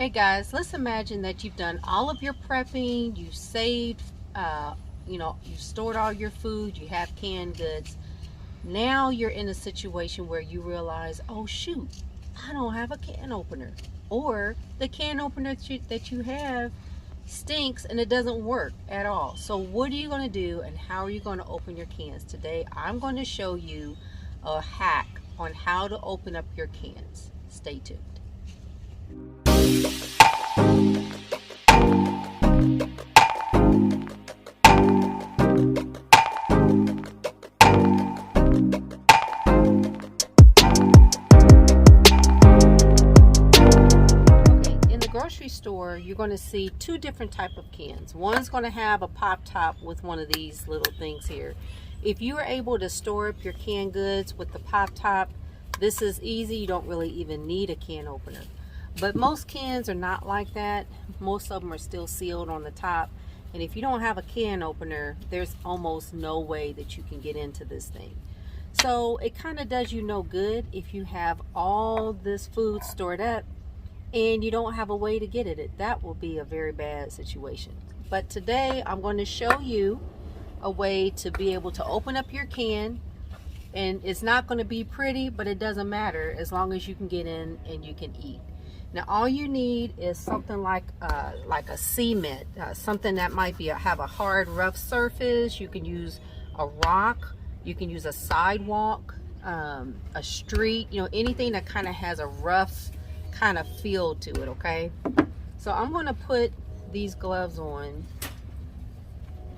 Hey guys, let's imagine that you've done all of your prepping, you saved, you've stored all your food, you have canned goods. Now you're in a situation where you realize, oh shoot, I don't have a can opener. Or the can opener that you have stinks and it doesn't work at all. So what are you going to do and how are you going to open your cans? Today I'm going to show you a hack on how to open up your cans. Stay tuned. Grocery store, you're going to see two different type of cans. One's going to have a pop top with one of these little things here. If you are able to store up your canned goods with the pop top, this is easy. You don't really even need a can opener. But most cans are not like that. Most of them are still sealed on the top, and if you don't have a can opener, there's almost no way that you can get into this thing. So it kind of does you no good if you have all this food stored up and you don't have a way to get it. That will be a very bad situation. But today I'm going to show you a way to be able to open up your can, and it's not going to be pretty, but it doesn't matter as long as you can get in and you can eat. Now all you need is something like a cement, something that might be have a hard, rough surface. You can use a rock, you can use a sidewalk, a street, anything that kind of has a rough kind of feel to it. Okay, so I'm going to put these gloves on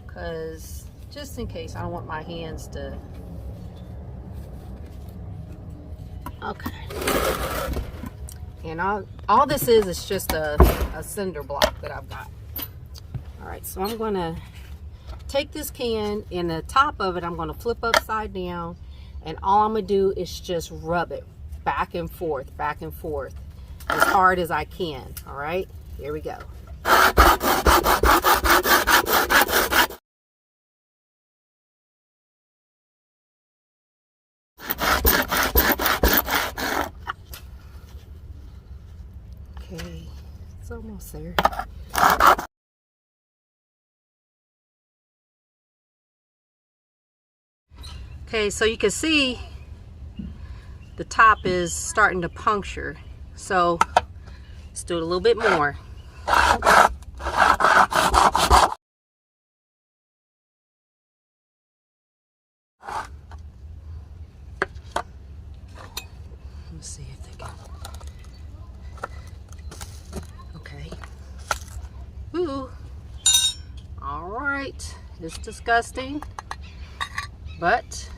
because just in case, I don't want my hands to. Okay, and all this is just a cinder block that I've got. All right, so I'm going to take this can, and the top of it I'm going to flip upside down, and all I'm going to do is just rub it back and forth as hard as I can. All right, here we go. Okay, it's almost there. Okay, so you can see the top is starting to puncture. So let's do it a little bit more. Let's see if they can. Okay. Ooh. All right. It's disgusting, but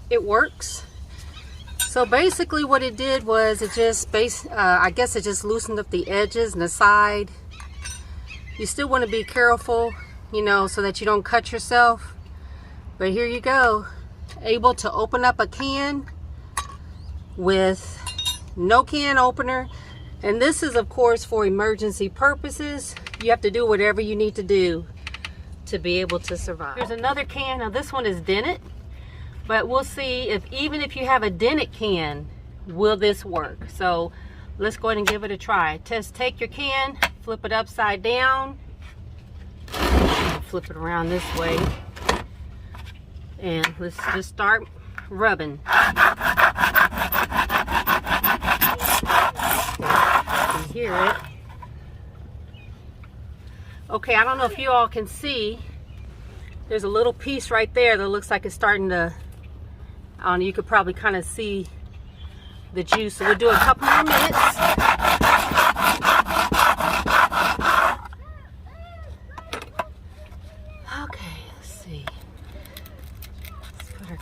it works. So basically what it did was it just I guess it just loosened up the edges and the side. You still want to be careful, so that you don't cut yourself. But here you go, able to open up a can with no can opener. And this is of course for emergency purposes. You have to do whatever you need to do to be able to survive. Here's another can. Now this one is dented. But we'll see if even if you have a dented can, will this work? So let's go ahead and give it a try. Take your can, flip it upside down, flip it around this way, and let's just start rubbing. You can hear it. Okay, I don't know if you all can see. There's a little piece right there that looks like it's starting to. You could probably kind of see the juice. So we'll do a couple more minutes. Okay, let's see. Let's put her.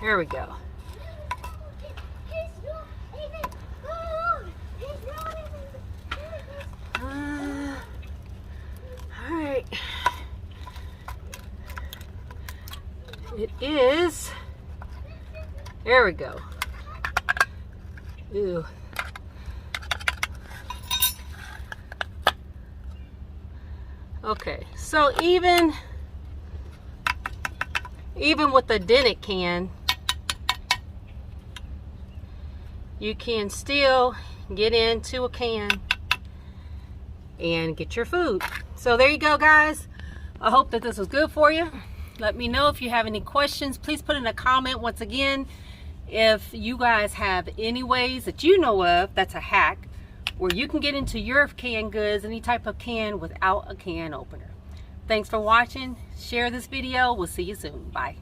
Here we go. All right. It is. There we go. Ew. Okay, so even with the dented can, you can still get into a can and get your food. So there you go, guys. I hope that this was good for you. Let me know if you have any questions. Please put in a comment. Once again, if you guys have any ways that you know of, that's a hack, where you can get into your canned goods, any type of can, without a can opener. Thanks for watching. Share this video. We'll see you soon. Bye.